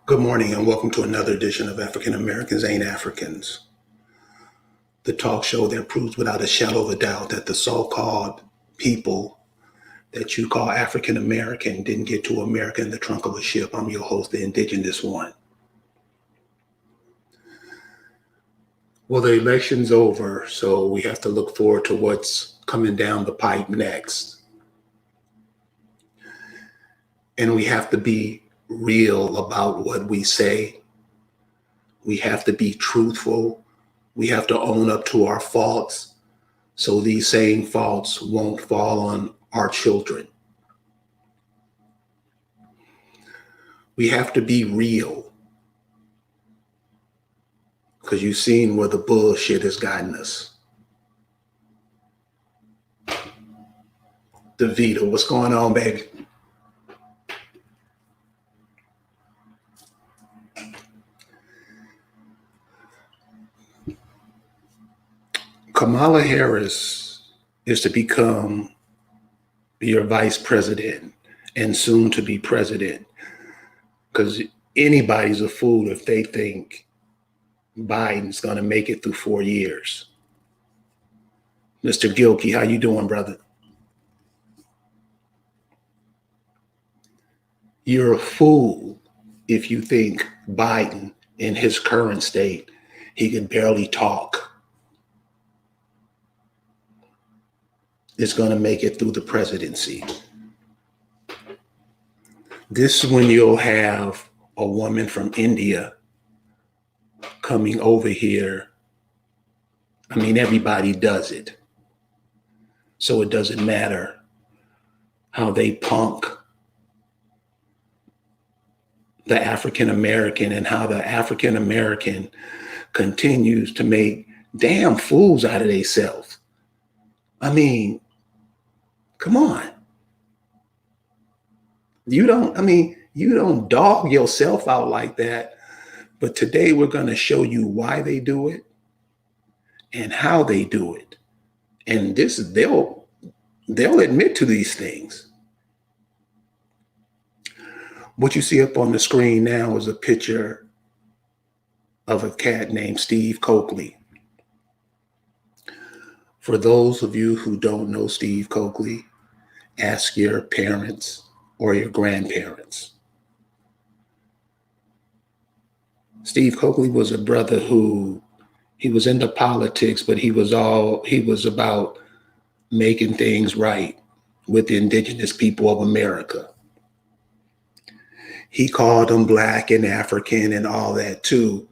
Good morning and welcome to another edition of African Americans Ain't Africans, the talk show that proves without a shadow of a doubt that the so-called people that you call African American didn't get to America in the trunk of a ship. I'm your host, the Indigenous One. Well, the election's over, so we have to look forward to what's coming down the pipe next. And we have to be real about what we say. We have to be truthful. We have to own up to our faults so these same faults won't fall on our children. We have to be real because you've seen where the bullshit has gotten us. DeVita, what's going on, baby? Kamala Harris is to become your vice president and soon to be president, because anybody's a fool if they think Biden's going to make it through 4 years. Mr. Gilkey, how you doing, brother? You're a fool if you think Biden in his current state, he can barely talk, is going to make it through the presidency. This is when you'll have a woman from India coming over here. I mean, everybody does it. So it doesn't matter how they punk the African American and how the African American continues to make damn fools out of themselves. I mean, come on. You don't dog yourself out like that. But today we're going to show you why they do it and how they do it. And they'll admit to these things. What you see up on the screen now is a picture of a cat named Steve Coakley. For those of you who don't know Steve Coakley, ask your parents or your grandparents. Steve Coakley was a brother who he was into politics, but he was about making things right with the indigenous people of America. He called them Black and African and all that too.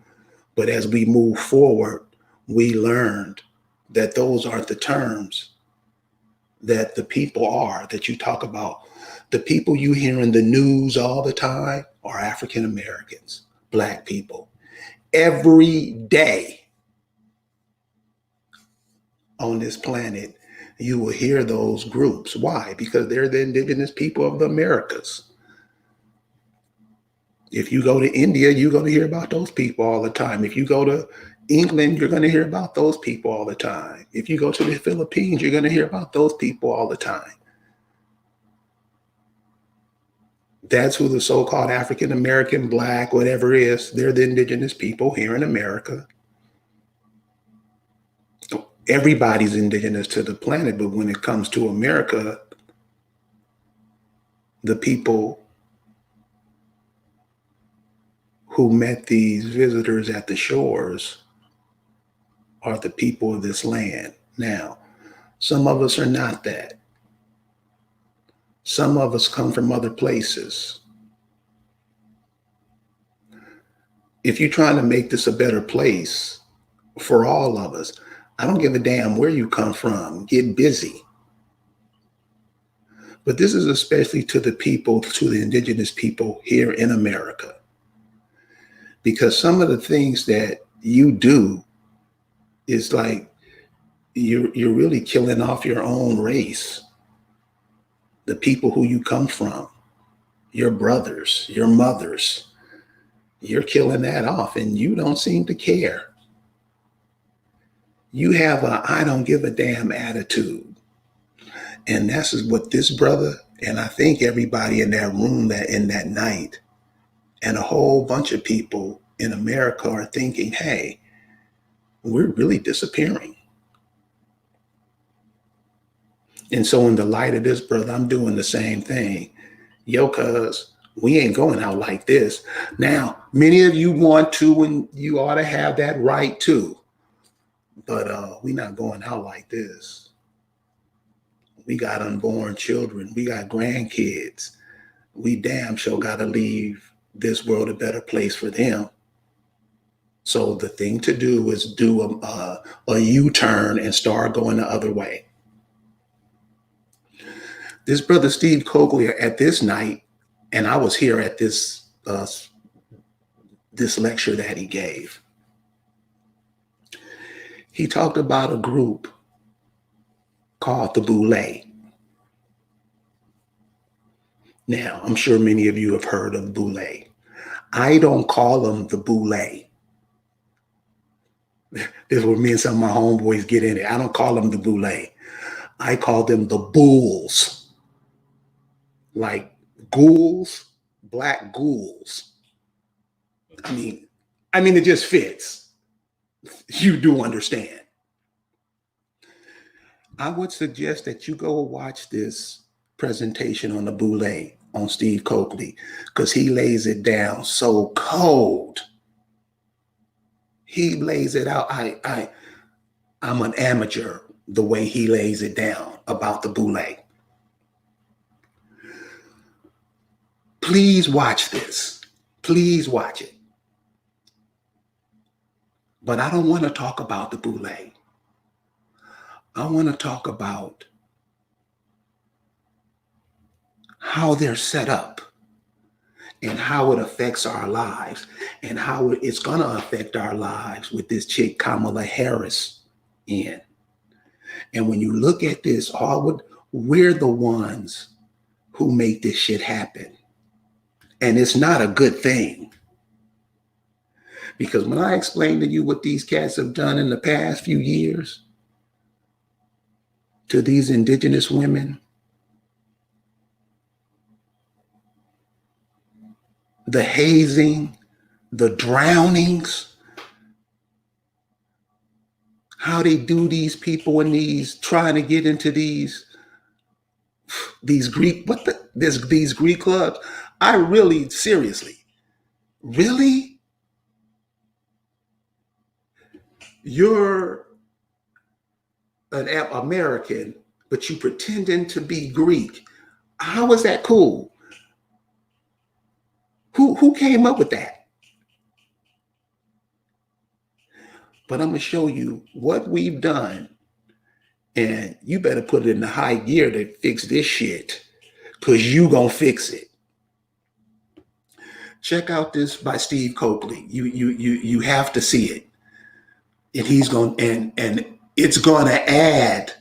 But as we move forward, we learned that those aren't the terms that the people are that you talk about. The people you hear in the news all the time are African Americans, Black people. Every day on this planet, you will hear those groups. Why? Because they're the indigenous people of the Americas. If you go to India, you're going to hear about those people all the time. If you go to England, you're going to hear about those people all the time. If you go to the Philippines, you're going to hear about those people all the time. That's who the so-called African American, Black, whatever it is. They're the indigenous people here in America. Everybody's indigenous to the planet, but when it comes to America, the people who met these visitors at the shores are the people of this land. Now, some of us are not that. Some of us come from other places. If you're trying to make this a better place for all of us, I don't give a damn where you come from. Get busy. But this is especially to the people, to the indigenous people here in America. Because some of the things that you do is like you're really killing off your own race. The people who you come from, your brothers, your mothers, you're killing that off and you don't seem to care. You have a I don't give a damn attitude. And that's what this brother, and I think everybody in that room that in that night And a whole bunch of people in America are thinking, hey, we're really disappearing. And so in the light of this, brother, I'm doing the same thing. Yo, cuz we ain't going out like this. Now, many of you want to, and you ought to have that right too. But we not going out like this. We got unborn children. We got grandkids. We damn sure got to leave this world a better place for them. So the thing to do is do a U-turn and start going the other way. This brother Steve Coakley at this night, and I was here at this lecture that he gave. He talked about a group called the Boule. Now, I'm sure many of you have heard of Boule. I don't call them the Boule. This is where me and some of my homeboys get in it. I don't call them the Boule. I call them the Bulls. Like ghouls, black ghouls. I mean, it just fits. You do understand. I would suggest that you go watch this presentation on the Boule on Steve Coakley, because he lays it down so cold. He lays it out. I'm an amateur the way he lays it down about the Boule. Please watch this. Please watch it. But I don't want to talk about the Boule. I want to talk about how they're set up and how it affects our lives and how it's going to affect our lives with this chick Kamala Harris in. And when you look at this, we're the ones who make this shit happen. And it's not a good thing. Because when I explain to you what these cats have done in the past few years to these indigenous women, the hazing, the drownings, how they do these people in these, trying to get into these Greek, these Greek clubs. I really, seriously, really? You're an American, but you pretending to be Greek. How is that cool? Who came up with that? But I'm going to show you what we've done, and you better put it in the high gear to fix this shit, because you going to fix it. Check out this by Steve Coakley. You have to see it. And he's going and it's going to add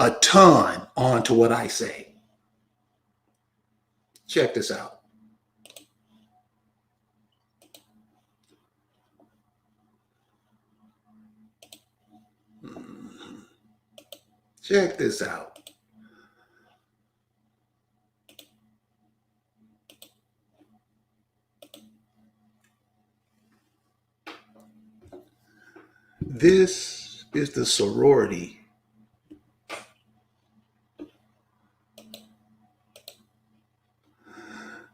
a ton onto what I say. Check this out. Check this out. This is the sorority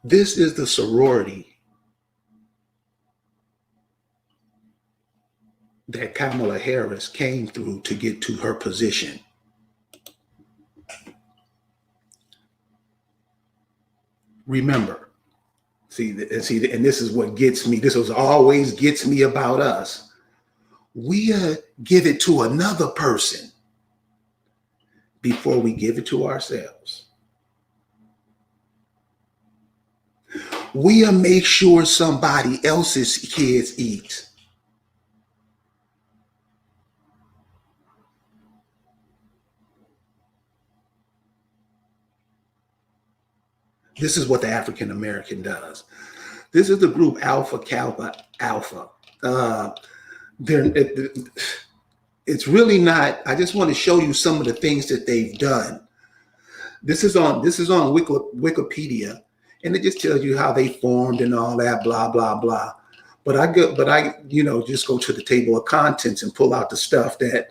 This is the sorority that Kamala Harris came through to get to her position. Remember, and this is what gets me. This always gets me about us. We give it to another person before we give it to ourselves. We make sure somebody else's kids eat. This is what the African American does. This is the group Alpha Kappa Alpha. It's really not. I just want to show you some of the things that they've done. This is on Wikipedia, and it just tells you how they formed and all that, blah, blah, blah. But just go to the table of contents and pull out the stuff that,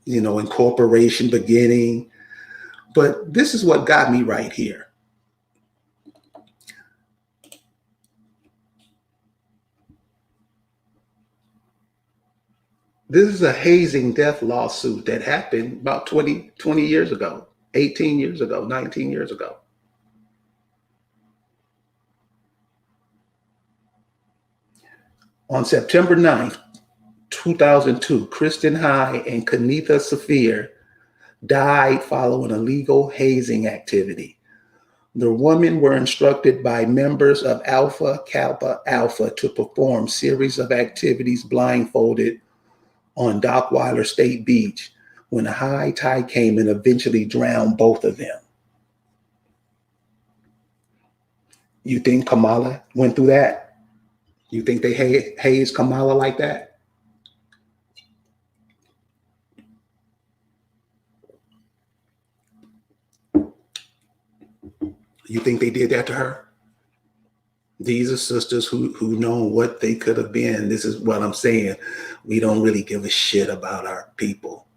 incorporation, beginning. But this is what got me right here. This is a hazing death lawsuit that happened about 20 years ago, 18 years ago, 19 years ago. On September 9th, 2002, Kristen High and Kenitha Saphir died following illegal hazing activity. The women were instructed by members of Alpha Kappa Alpha to perform series of activities blindfolded on Dockweiler State Beach when a high tide came and eventually drowned both of them. You think Kamala went through that? You think they hazed Kamala like that? You think they did that to her? These are sisters who know what they could have been. This is what I'm saying. We don't really give a shit about our people.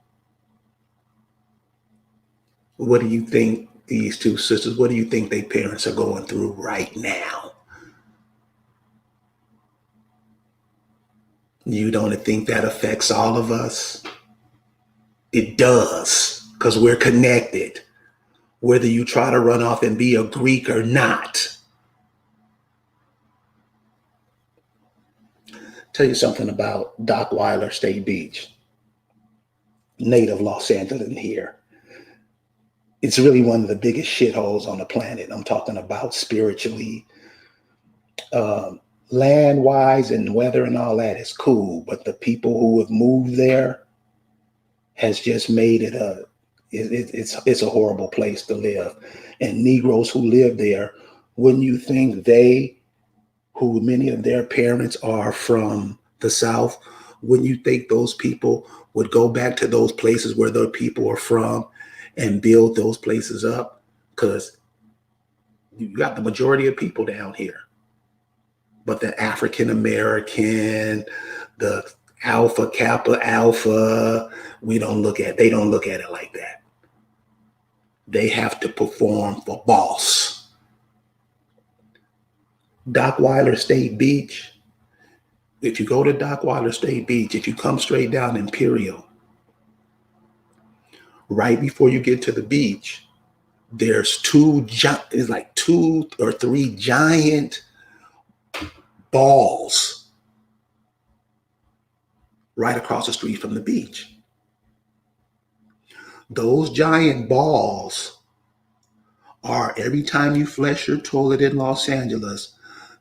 What do you think these two sisters, what do you think their parents are going through right now? You don't think that affects all of us? It does, because we're connected, whether you try to run off and be a Greek or not. Tell you something about Dockweiler State Beach, native Los Angeles here. It's really one of the biggest shitholes on the planet. I'm talking about spiritually, land-wise, and weather and all that is cool. But the people who have moved there has just made it it's a horrible place to live. And Negroes who live there, wouldn't you think who many of their parents are from the South, wouldn't you think those people would go back to those places where their people are from and build those places up? Because you got the majority of people down here. But the African American, the Alpha Kappa Alpha, they don't look at it like that. They have to perform for boss. Dockweiler State Beach, if you go to Dockweiler State Beach, if you come straight down Imperial, right before you get to the beach, there's two or three giant balls right across the street from the beach. Those giant balls are, every time you flush your toilet in Los Angeles,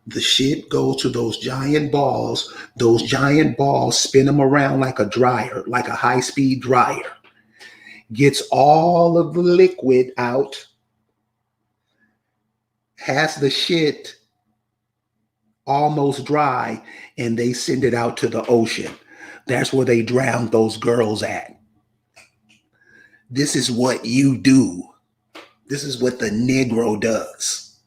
the shit goes to those giant balls. Those giant balls spin them around like a dryer, like a high-speed dryer. Gets all of the liquid out, has the shit almost dry, and they send it out to the ocean. That's where they drown those girls at. This is what you do. This is what the Negro does.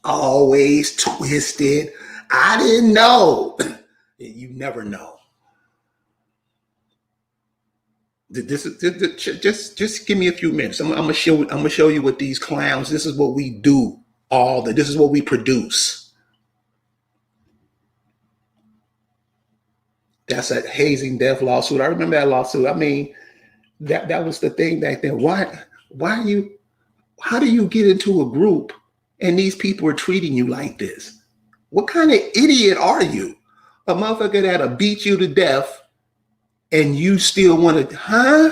Always twisted. I didn't know. You never know. This is just give me a few minutes. I'm gonna show you what these clowns. This is what we do. This is what we produce. That's a hazing death lawsuit. I remember that lawsuit. I mean, that was the thing back then. How do you get into a group and these people are treating you like this? What kind of idiot are you? A motherfucker that'll beat you to death and you still want to, huh?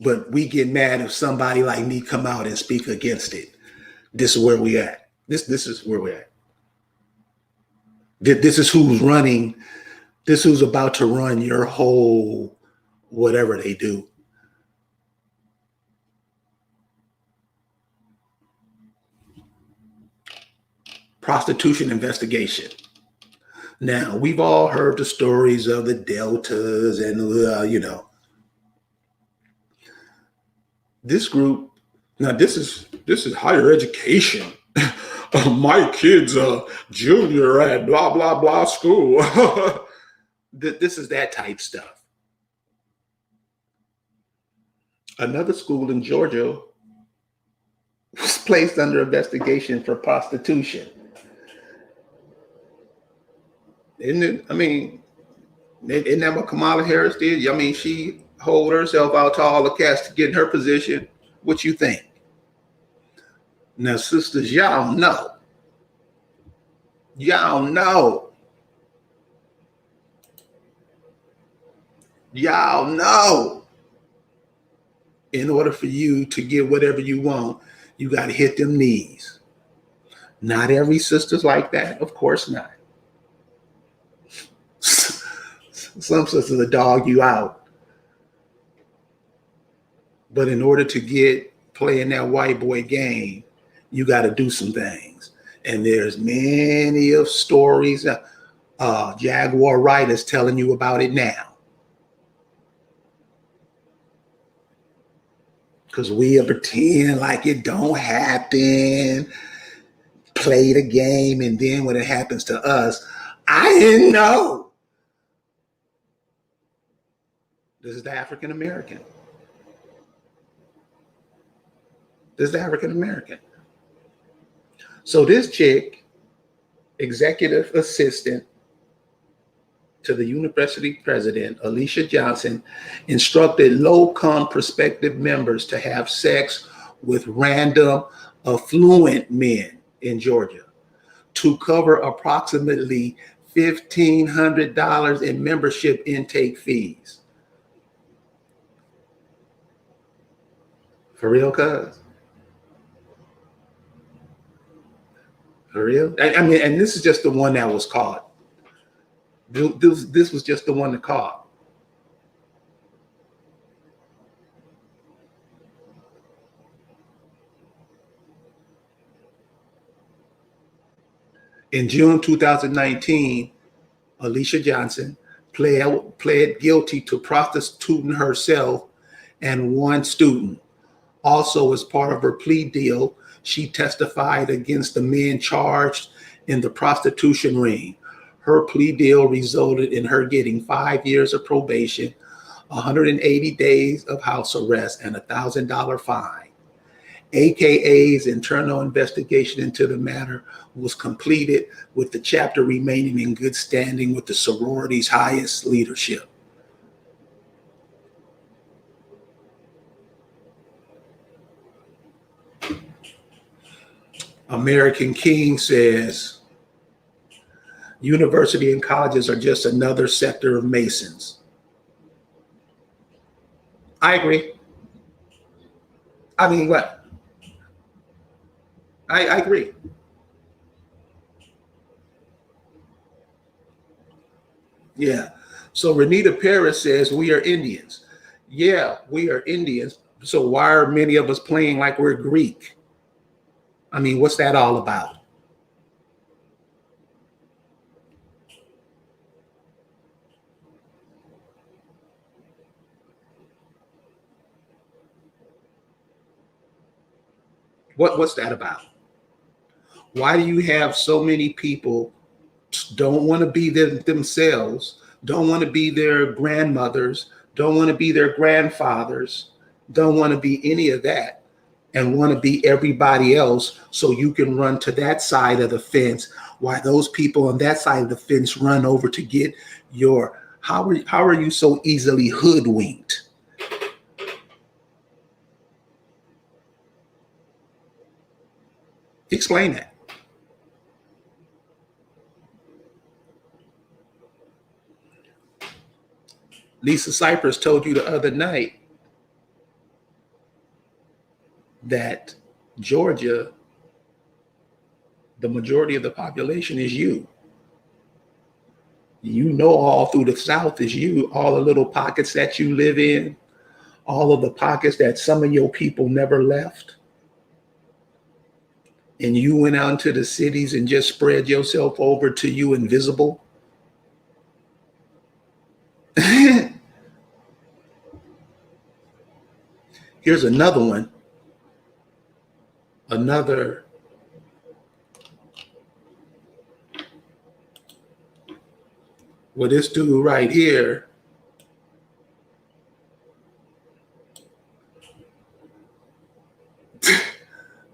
But we get mad if somebody like me come out and speak against it. This is where we at. This is where we're at. This is who's running. This is who's about to run your whole whatever they do. Prostitution investigation. Now, we've all heard the stories of the Deltas and, This group, now this is higher education. My kid's a junior at blah blah blah school. This is that type stuff. Another school in Georgia was placed under investigation for prostitution. Isn't it? I mean, isn't that what Kamala Harris did? I mean, she hold herself out to all the cats to get in her position. What you think? Now, sisters, y'all know. Y'all know. Y'all know. In order for you to get whatever you want, you got to hit them knees. Not every sister's like that. Of course not. Some sisters will dog you out. But in order to get playing that white boy game, you got to do some things. And there's many of stories. Jaguar Wright is telling you about it now. Because we pretend like it don't happen, play the game, and then when it happens to us, I didn't know. This is the African American. This is the African American. So this chick, executive assistant to the university president, Alicia Johnson, instructed low-income prospective members to have sex with random affluent men in Georgia to cover approximately $1,500 in membership intake fees. For real, cuz? For real? I mean, and this is just the one that was caught. This was just the one that caught. In June 2019, Alicia Johnson pled guilty to prostituting herself and one student. Also, as part of her plea deal, she testified against the men charged in the prostitution ring. Her plea deal resulted in her getting 5 years of probation, 180 days of house arrest, and a $1,000 fine. AKA's internal investigation into the matter was completed, with the chapter remaining in good standing with the sorority's highest leadership. American King says, university and colleges are just another sector of Masons. I agree. I mean, what? I agree. Yeah. So Renita Paris says, we are Indians. Yeah, we are Indians. So why are many of us playing like we're Greek? I mean, what's that all about? What's that about? Why do you have so many people don't want to be themselves, don't want to be their grandmothers, don't want to be their grandfathers, don't want to be any of that, and want to be everybody else so you can run to that side of the fence while those people on that side of the fence run over to get your, how are you so easily hoodwinked? Explain that. Lisa Cypress told you the other night that Georgia, the majority of the population is you. You know, all through the South is you, all the little pockets that you live in, all of the pockets that some of your people never left. And you went out into the cities and just spread yourself over to you invisible. Here's another one. Another. Well, this dude right here,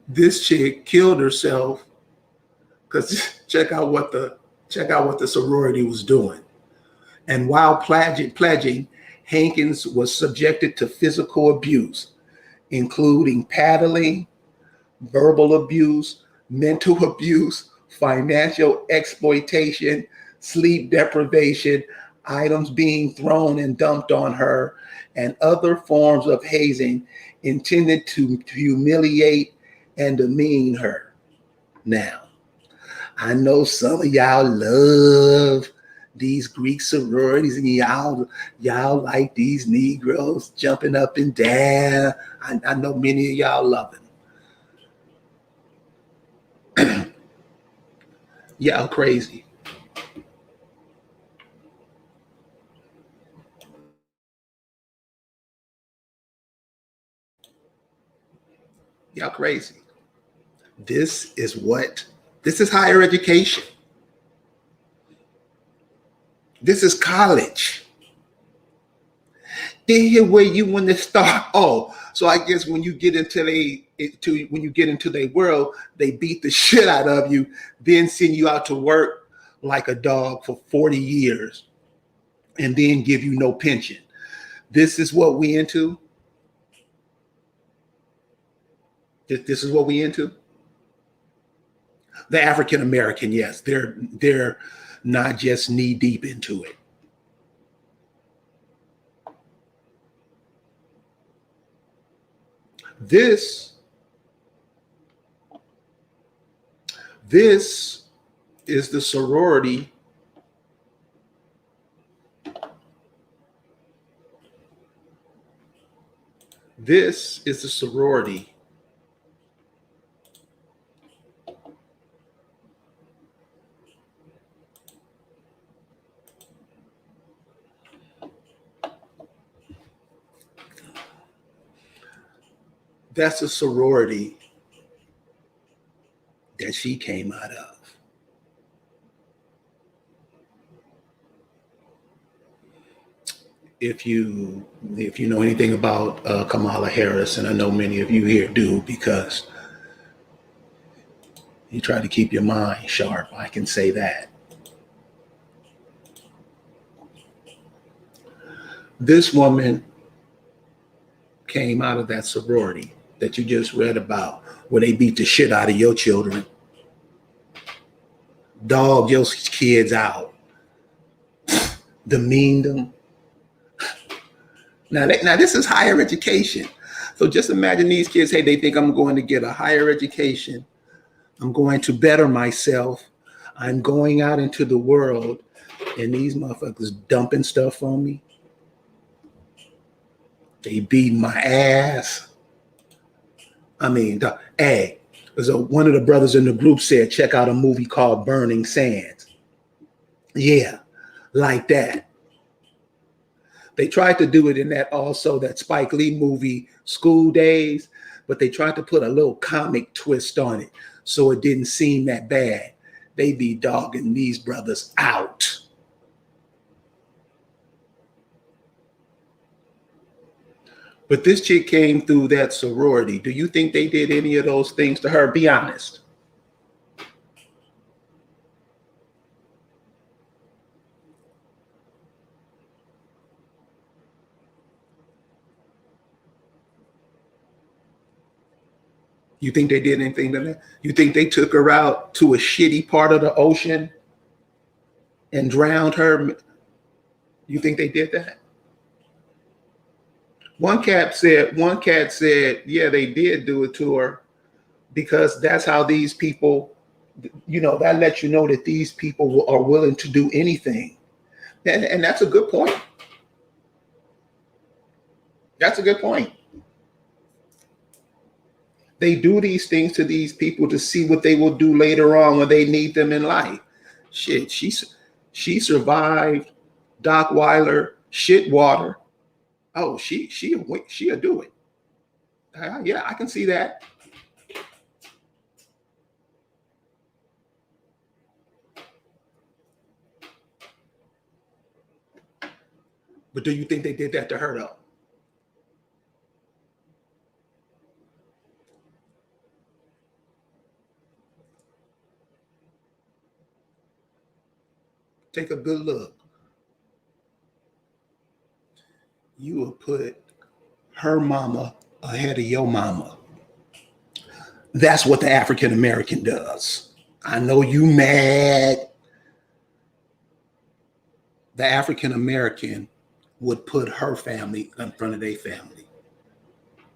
this chick killed herself because check out what the sorority was doing. And while pledging, Hankins was subjected to physical abuse, including paddling, verbal abuse, mental abuse, financial exploitation, sleep deprivation, items being thrown and dumped on her, and other forms of hazing intended to humiliate and demean her. Now, I know some of y'all love these Greek sororities, and y'all like these Negroes jumping up and down. I know many of y'all love them. Y'all crazy. Y'all crazy. This is higher education. This is college. Then here where you want to start. Oh, so I guess when you get into their world, they beat the shit out of you, then send you out to work like a dog for 40 years, and then give you no pension. This is what we into. This is what we into. The African American, yes, they're not just knee deep into it. This is the sorority This is the sorority that's a sorority that she came out of. If you know anything about Kamala Harris, and I know many of you here do, because you try to keep your mind sharp, I can say that. This woman came out of that sorority that you just read about, where they beat the shit out of your children, dog your kids out, demeaned them. Now this is higher education. So just imagine these kids, hey, they think I'm going to get a higher education. I'm going to better myself. I'm going out into the world, and these motherfuckers dumping stuff on me. They beating my ass. I mean, hey, one of the brothers in the group said, check out a movie called Burning Sands. Yeah, like that. They tried to do it in that Spike Lee movie, School Days, but they tried to put a little comic twist on it so it didn't seem that bad. They be dogging these brothers out. But this chick came through that sorority. Do you think they did any of those things to her? Be honest. You think they did anything to that? You think they took her out to a shitty part of the ocean and drowned her? You think they did that? One cat said, yeah, they did do it to her, because that's how these people, that lets you know that these people are willing to do anything. And that's a good point. That's a good point. They do these things to these people to see what they will do later on when they need them in life. Shit, she survived Doc Weiler shit water. Oh, she'll do it. Yeah, I can see that. But do you think they did that to her though? Take a good look. You will put her mama ahead of your mama. That's what the African American does. I know you mad. The African American would put her family in front of their family.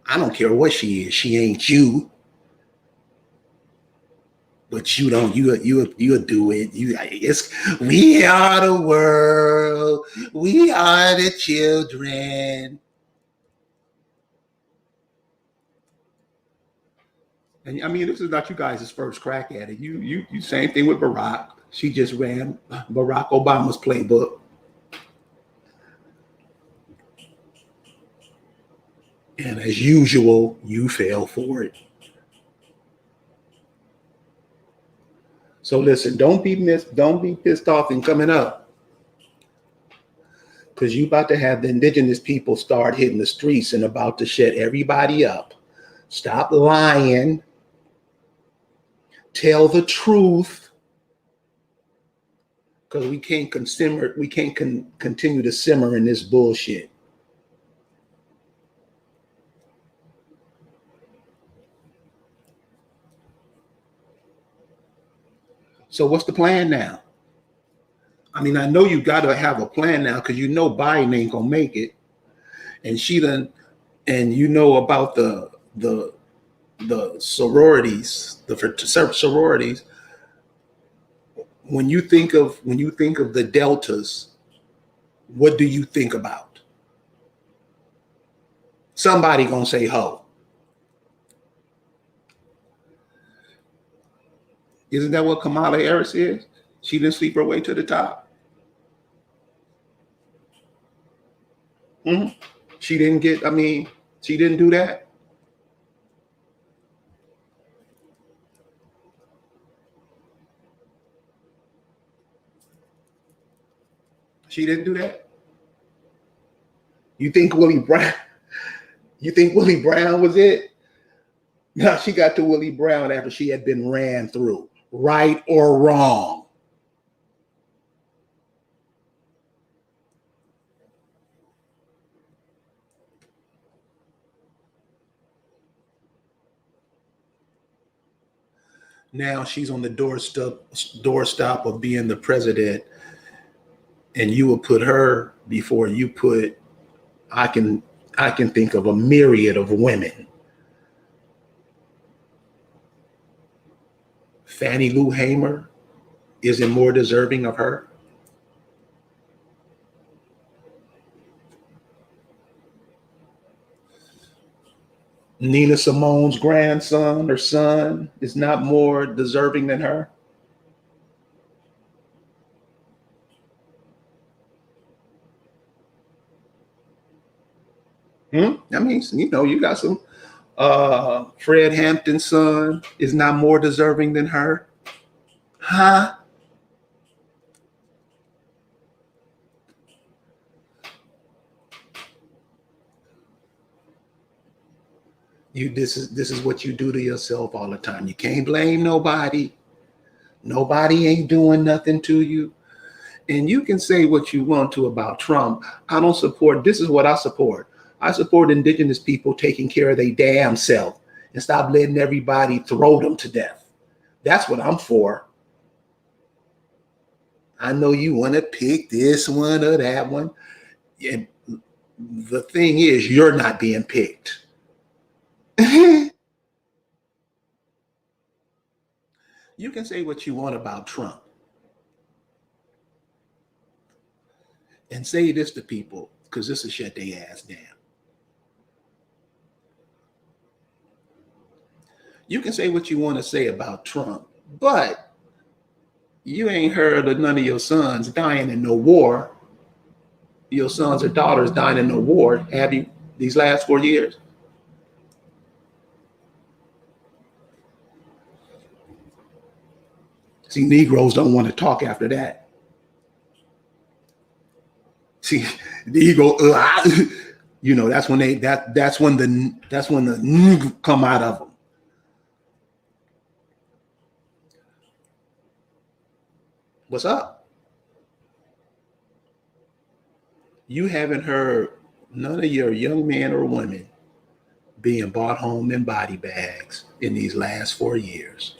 I don't care what she is. She ain't you, but you don't. You do it. It's we are the world. We are the children. And I mean, this is not you guys' first crack at it. You same thing with Barack. She just ran Barack Obama's playbook. And as usual, you fell for it. So listen, don't be pissed off and coming up. Because you about to have the indigenous people start hitting the streets and about to shut everybody up. Stop lying. Tell the truth. Because we can't continue to simmer in this bullshit. So what's the plan now? I mean, I know you got to have a plan now because you know Biden ain't gonna make it, and she done, and you know about the sororities, the sororities. When you think of the deltas, what do you think about? Somebody gonna say ho. Isn't that what Kamala Harris is? She didn't sleep her way to the top. Mm-hmm. She didn't get. I mean, she didn't do that. She didn't do that. You think Willie Brown? You think Willie Brown was it? No, she got to Willie Brown after she had been ran through, right or wrong. Now she's on the doorstop of being the president, and you will put her before you put. I can think of a myriad of women. Fannie Lou Hamer isn't more deserving of her. Nina Simone's grandson or son is not more deserving than her. I mean, you know, you got some Fred Hampton's son is not more deserving than her. Huh? This is what you do to yourself all the time. You can't blame nobody. Nobody ain't doing nothing to you. And you can say what you want to about Trump. I don't support, this is what I support. I support indigenous people taking care of their damn self and stop letting everybody throw them to death. That's what I'm for. I know you want to pick this one or that one. And the thing is, you're not being picked. You can say what you want about Trump and say this to people because this will shut their ass down. You can say what you want to say about Trump, but you ain't heard of none of your sons dying in no war. Your sons or daughters dying in no war, have you, these last 4 years? See, Negroes don't want to talk after that. See, the ego, you know, that's when that's when the come out of them. What's up? You haven't heard none of your young men or women being brought home in body bags in these last 4 years.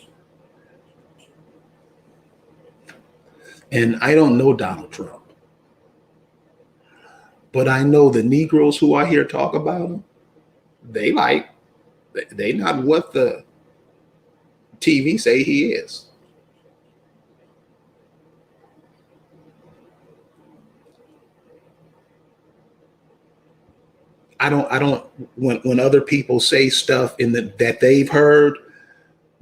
And I don't know Donald Trump, but I know the Negroes who I hear talk about him, they not what the TV say he is. I don't when other people say stuff that they've heard,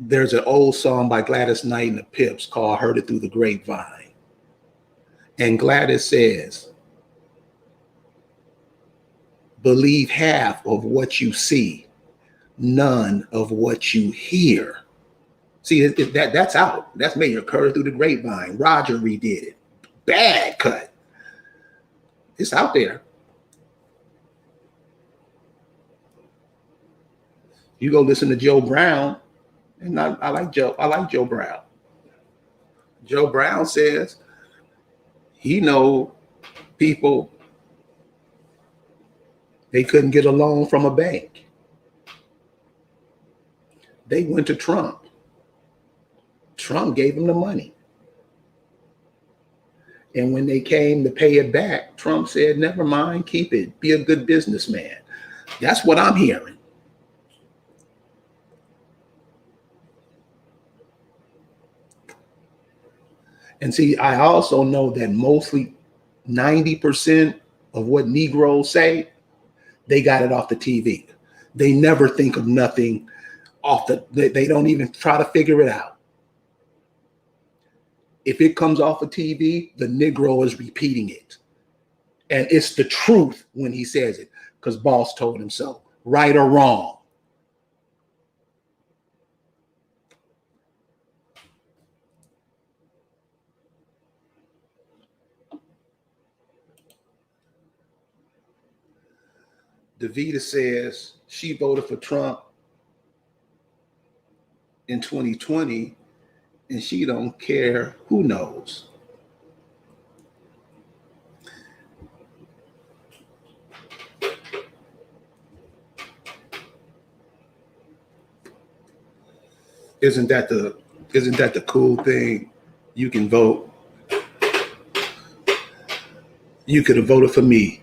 there's an old song by Gladys Knight and the Pips called Heard It Through the Grapevine. And Gladys says, believe half of what you see, none of what you hear. See, that's out. That's made occur through the grapevine. Roger redid it. Bad cut. It's out there. You go listen to Joe Brown, and I like Joe Brown. Joe Brown says he know people, they couldn't get a loan from a bank. They went to Trump. Trump gave them the money. And when they came to pay it back, Trump said, never mind, keep it. Be a good businessman. That's what I'm hearing. And see, I also know that mostly 90% of what Negroes say, they got it off the TV. They never think of nothing they don't even try to figure it out. If it comes off of TV, the Negro is repeating it. And it's the truth when he says it, because boss told him so, right or wrong. Davita says she voted for Trump in 2020 and she don't care who knows. Isn't that the cool thing? You can vote. You could have voted for me.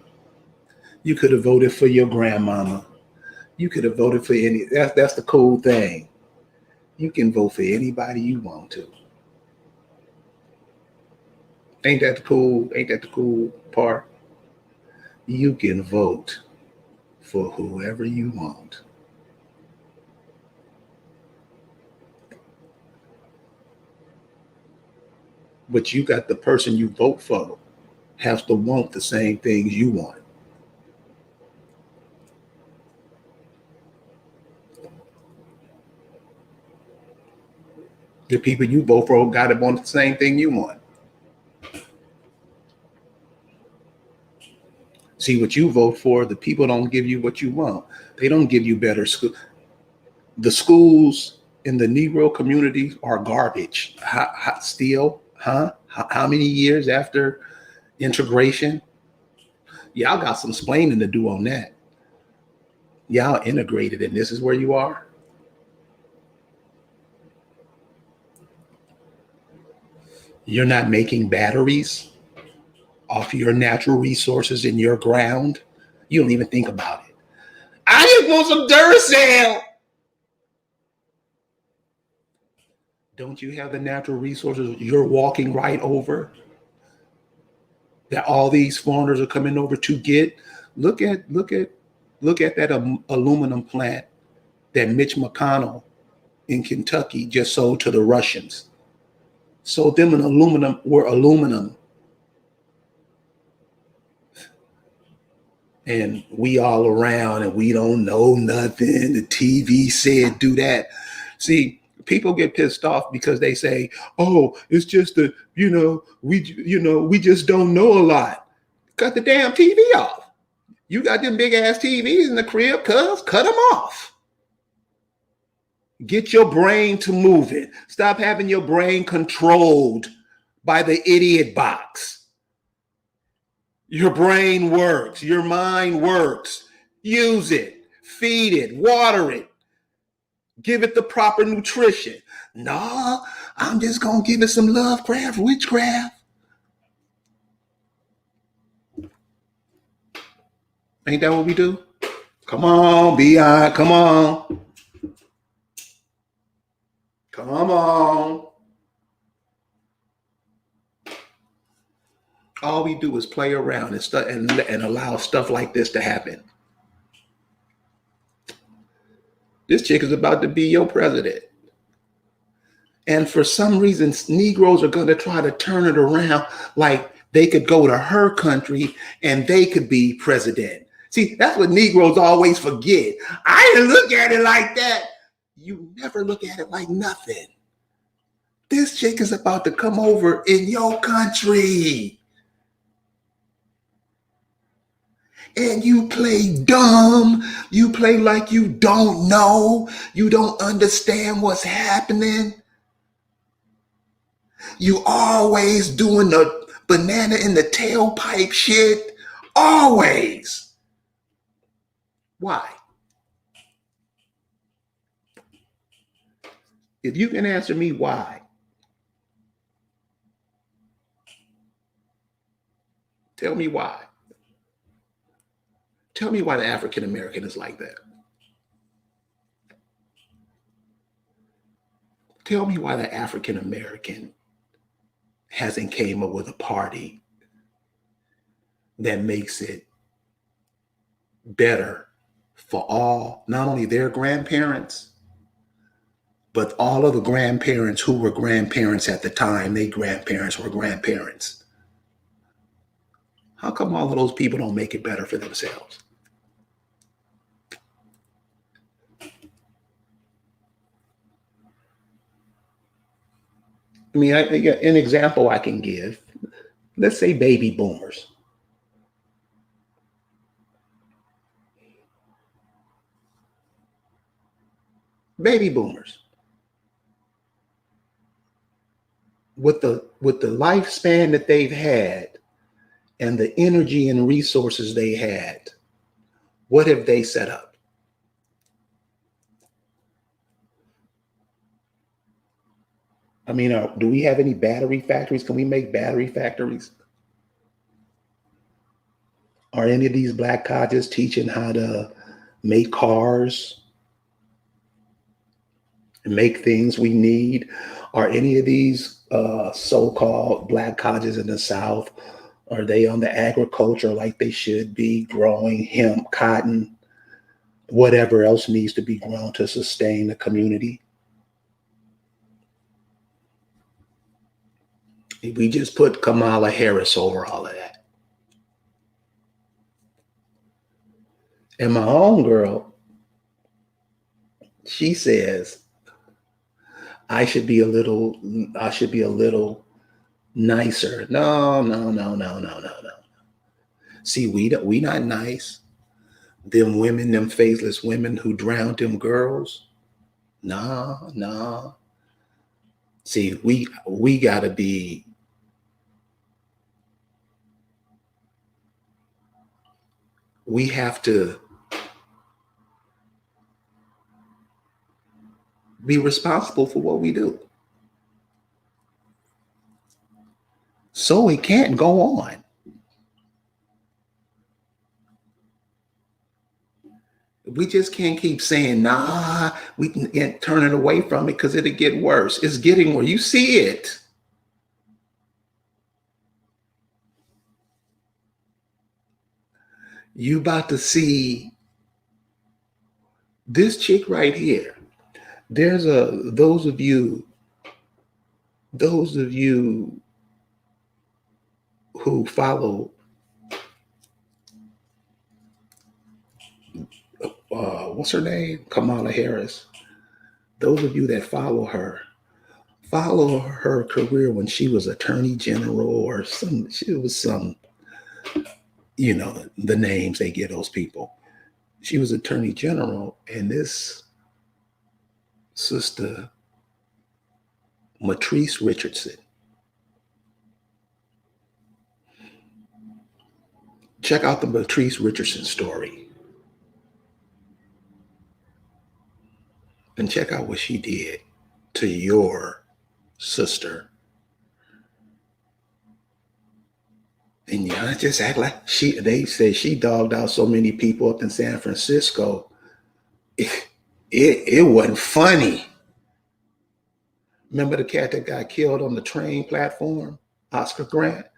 You could have voted for your grandmama. You could have voted for that's the cool thing. You can vote for anybody you want to. Ain't that the cool part? You can vote for whoever you want. But you got the person you vote for has to want the same things you want. The people you vote for got to want the same thing you want. See, what you vote for, the people don't give you what you want. They don't give you better school. The schools in the Negro community are garbage. Still, huh? How many years after integration? Y'all got some explaining to do on that. Y'all integrated, and this is where you are. You're not making batteries off your natural resources in your ground. You don't even think about it. I just want some Duracell. Don't you have the natural resources you're walking right over that all these foreigners are coming over to get? Look at that aluminum plant that Mitch McConnell in Kentucky just sold to the Russians. Sold them an aluminum. And we all around and we don't know nothing. The TV said do that. See, People get pissed off because they say, "Oh, it's just that we just don't know a lot." Cut the damn TV off. You got them big ass TVs in the crib, cuz cut them off. Get your brain to moving. Stop having your brain controlled by the idiot box. Your brain works. Your mind works. Use it. Feed it. Water it. Give it the proper nutrition. No, I'm just going to give it some Lovecraft, witchcraft. Ain't that what we do? Come on, B.I. Come on. Come on. All we do is play around and allow stuff like this to happen. This chick is about to be your president. And for some reason, Negroes are going to try to turn it around like they could go to her country and they could be president. See, that's what Negroes always forget. I didn't look at it like that. You never look at it like nothing. This chick is about to come over in your country. And you play dumb. You play like you don't know. You don't understand what's happening. You always doing the banana in the tailpipe shit. Always. Why? If you can answer me why, tell me why. Tell me why the African American is like that. Tell me why the African American hasn't came up with a party that makes it better for all, not only their grandparents, but all of the grandparents who were grandparents at the time their grandparents were grandparents. How come all of those people don't make it better for themselves? I mean, an example I can give, let's say baby boomers. Baby boomers. With the lifespan that they've had and the energy and resources they had, what have they set up? I mean, do we have any battery factories? Can we make battery factories? Are any of these black colleges teaching how to make cars and make things we need? Are any of these so-called black colleges in the South, are they on the agriculture like they should be, growing hemp, cotton, whatever else needs to be grown to sustain the community? We just put Kamala Harris over all of that. And my own girl, she says, I should be a little nicer. No. See, we not nice. Them women, them faceless women who drowned them girls. Nah. See, we gotta be. We have to be responsible for what we do. So it can't go on. We just can't keep saying, nah, we can turn it away from it because it'll get worse. It's getting worse. You see it. You about to see this chick right here. There's those of you who follow what's her name? Kamala Harris. those of you that follow her career when she was attorney general or she was some, the names they give those people. She was attorney general, and this sister, Matrice Richardson. Check out the Matrice Richardson story. And check out what she did to your sister. And just act like they say she dogged out so many people up in San Francisco. It wasn't funny. Remember the cat that got killed on the train platform? Oscar Grant? I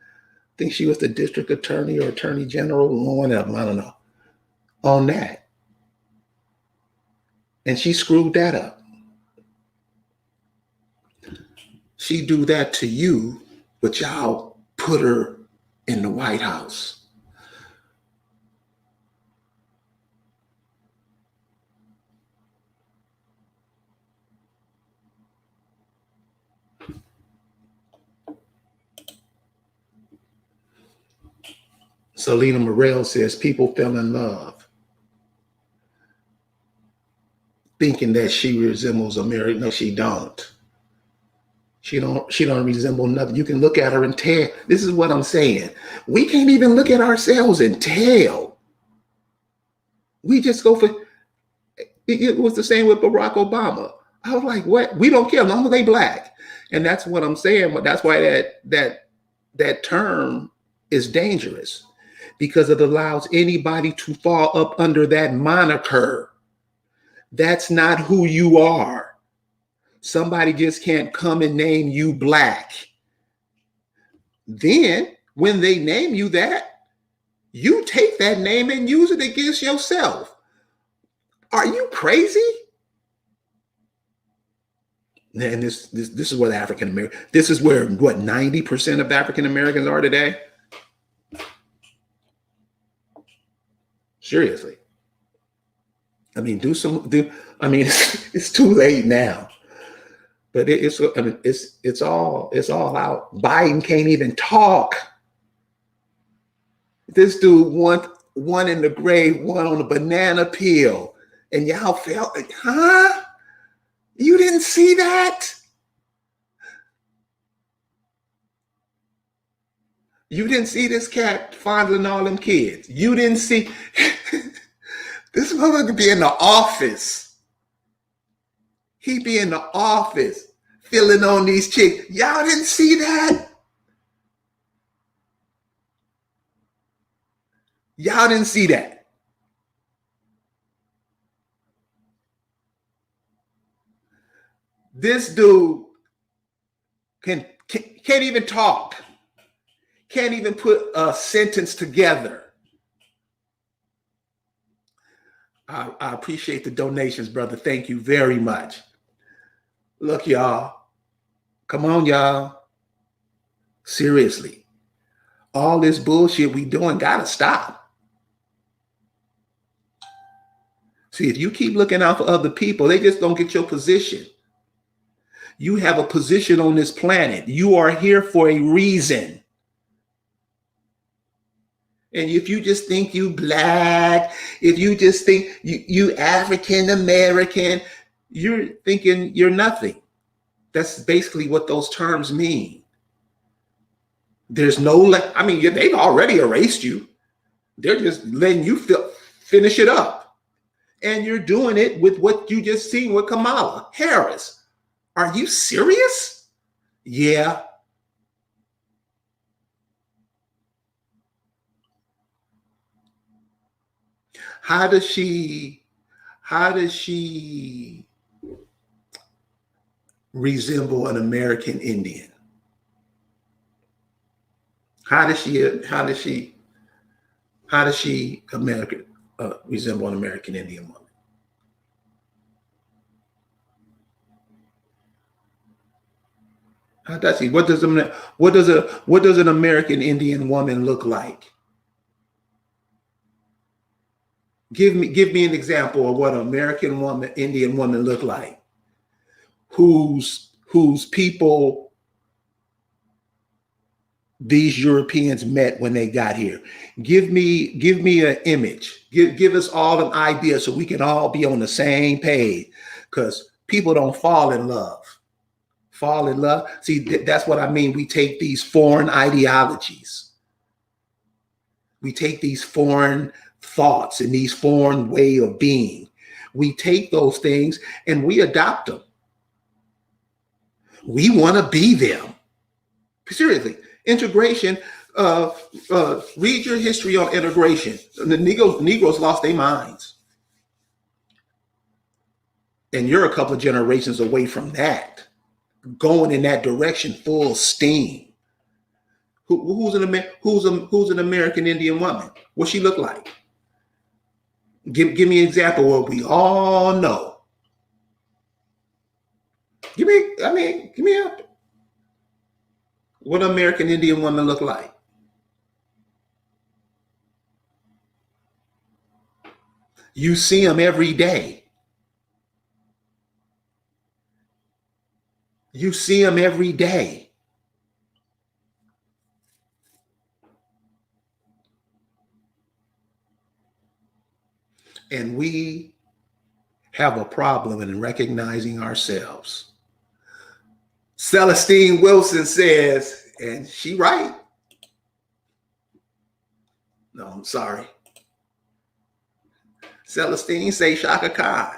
think she was the district attorney or attorney general, one of them, I don't know, on that. And she screwed that up. She do that to you, but y'all put her in the White House. Selena Morel says people fell in love thinking that she resembles America. No, she don't. She don't resemble nothing. You can look at her and tell. This is what I'm saying. We can't even look at ourselves and tell. We just go for it. Was the same with Barack Obama. I was like, what? We don't care as long as they black. And that's what I'm saying. But that's why that term is dangerous, because it allows anybody to fall up under that moniker. That's not who you are. Somebody just can't come and name you black. Then when they name you that, you take that name and use it against yourself. Are you crazy? And this is what African American, this is where 90% of African Americans are today. Seriously. I mean, it's too late now. But it's all out. Biden can't even talk. This dude, one in the grave, one on a banana peel, and y'all felt like, huh? You didn't see that? You didn't see this cat fondling all them kids. You didn't see this motherfucker be in the office. He be in the office filling on these chicks. Y'all didn't see that? Y'all didn't see that. This dude can't even talk. Can't even put a sentence together. I appreciate the donations, brother. Thank you very much. Look, y'all. Come on, y'all. Seriously. All this bullshit we doing gotta stop. See, if you keep looking out for other people, they just don't get your position. You have a position on this planet. You are here for a reason. And if you just think you black, if you just think you African American, you're thinking you're nothing. That's basically what those terms mean. There's no, they've already erased you. They're just letting you finish it up. And you're doing it with what you just seen with Kamala Harris. Are you serious? Yeah. How does she resemble an American Indian? How does she resemble an American Indian woman? How does she? What does an American Indian woman look like? Give me an example of what an American Indian woman look like. whose people these Europeans met when they got here. Give me an image. Give us all an idea so we can all be on the same page. Because people don't fall in love. Fall in love. See, that's what I mean. We take these foreign ideologies. We take these foreign thoughts and these foreign way of being. We take those things and we adopt them. We want to be them. Seriously, integration. Read your history on integration. The Negroes lost their minds, and you're a couple of generations away from that, going in that direction full steam. Who's an American Indian woman? What she look like? Give me an example where we all know. Give me a what an American Indian woman look like. You see them every day. You see them every day. And we have a problem in recognizing ourselves. Celestine Wilson says, and she right. No, I'm sorry. Celestine say Shaka Khan.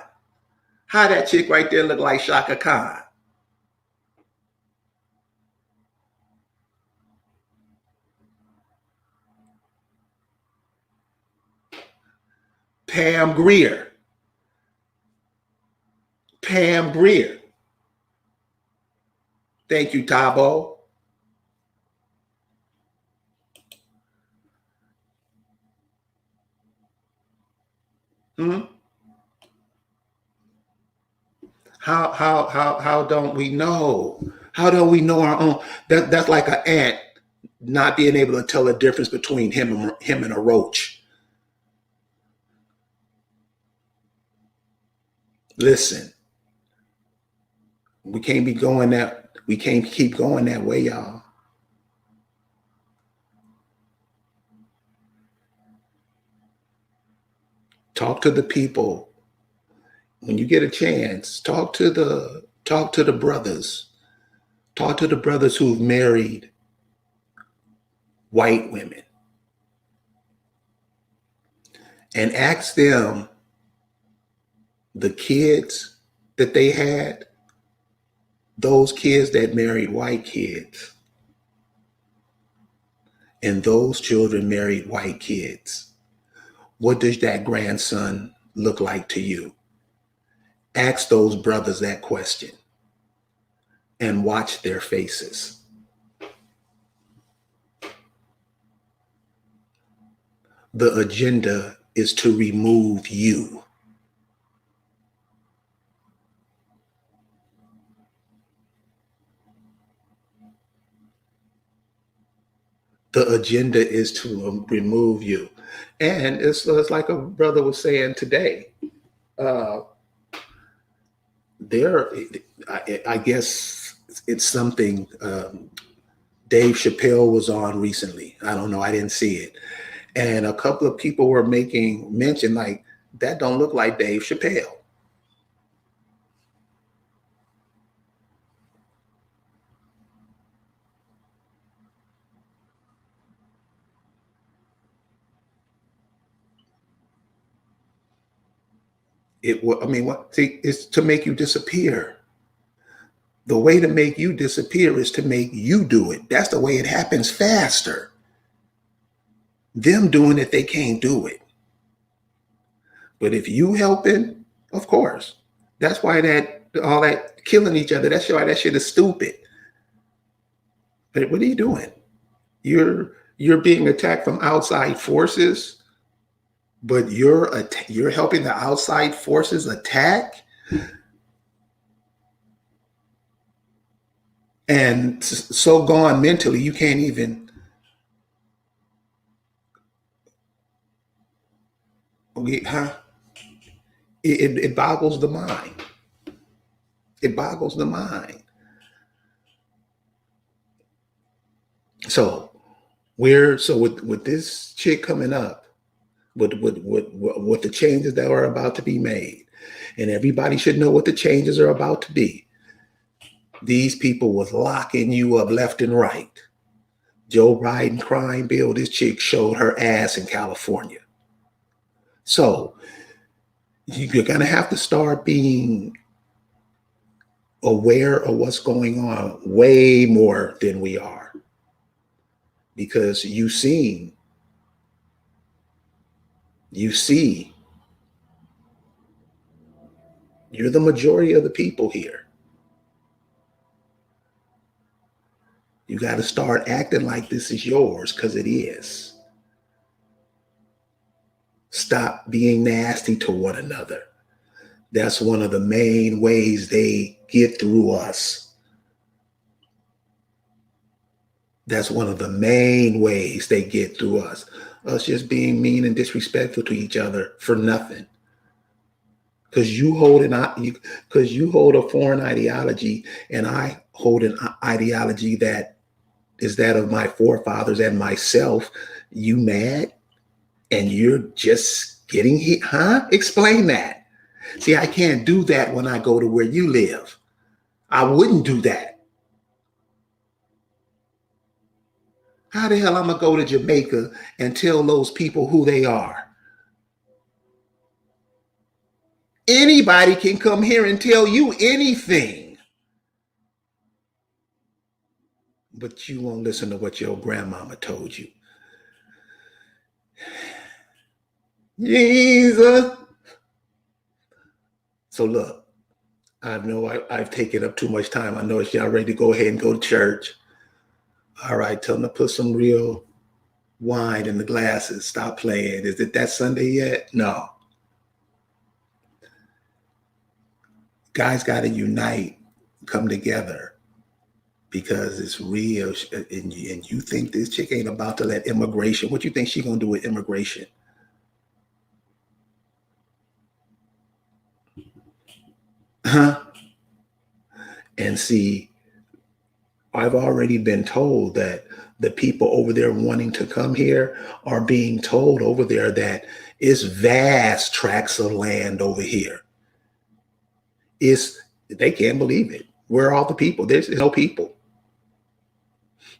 How that chick right there look like Shaka Khan? Pam Grier. Pam Grier. Thank you, Tabo. How don't we know? How don't we know our own? That's like an ant not being able to tell the difference between him and a roach. Listen, we can't keep going that way, y'all. Talk to the people. When you get a chance, talk to the brothers. Talk to the brothers who've married white women. And ask them the kids that they had, those kids that married white kids, and those children married white kids. What does that grandson look like to you? Ask those brothers that question and watch their faces. The agenda is to remove you. The agenda is to remove you. And it's like a brother was saying today. I guess it's something Dave Chappelle was on recently. I don't know. I didn't see it. And a couple of people were making mention like, that don't look like Dave Chappelle. It's to make you disappear. The way to make you disappear is to make you do it. That's the way it happens faster. Them doing it, they can't do it. But if you helping, of course. That's why all that killing each other, that's why that shit is stupid. But what are you doing? You're being attacked from outside forces, but you're helping the outside forces attack. And so gone mentally, you can't even. It boggles the mind. It boggles the mind. So with this chick coming up, with the changes that are about to be made, and everybody should know what the changes are about to be. These people was locking you up left and right. Joe Biden crime bill, this chick showed her ass in California. So you're going to have to start being aware of what's going on way more than we are. Because you see, you're the majority of the people here. You got to start acting like this is yours, because it is. Stop being nasty to one another. That's one of the main ways they get through us. That's one of the main ways they get through us. Us just being mean and disrespectful to each other for nothing. Because you hold a foreign ideology, and I hold an ideology that is that of my forefathers and myself. You mad? And you're just getting hit, huh? Explain that. See, I can't do that when I go to where you live. I wouldn't do that. How the hell I'm gonna go to Jamaica and tell those people who they are? Anybody can come here and tell you anything. But you won't listen to what your grandmama told you. Jesus. So look, I know I've taken up too much time. I know it's y'all ready to go ahead and go to church. All right, tell them to put some real wine in the glasses. Stop playing. Is it that Sunday yet? No. Guys got to unite, come together, because it's real. And you think this chick ain't about to let immigration. What you think she gonna do with immigration? Huh? And see, I've already been told that the people over there wanting to come here are being told over there that it's vast tracts of land over here. They can't believe it. Where are all the people? There's no people.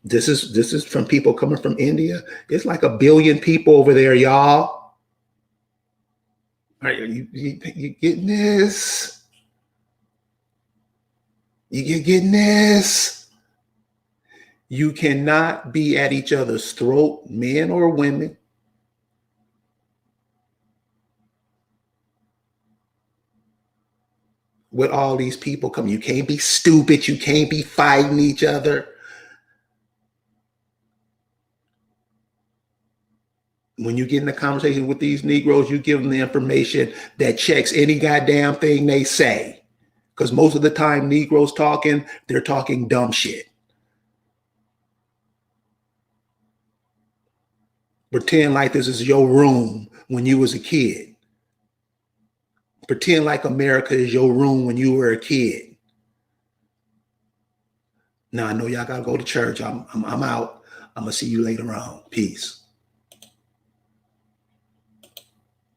This is from people coming from India. It's like 1 billion people over there, y'all. Are you getting this? You getting this? You cannot be at each other's throat, men or women. With all these people coming, you can't be stupid. You can't be fighting each other. When you get in a conversation with these Negroes, you give them the information that checks any goddamn thing they say. Because most of the time, Negroes talking, they're talking dumb shit. Pretend like this is your room when you was a kid. Pretend like America is your room when you were a kid. Now, I know y'all got to go to church. I'm out. I'm going to see you later on. Peace.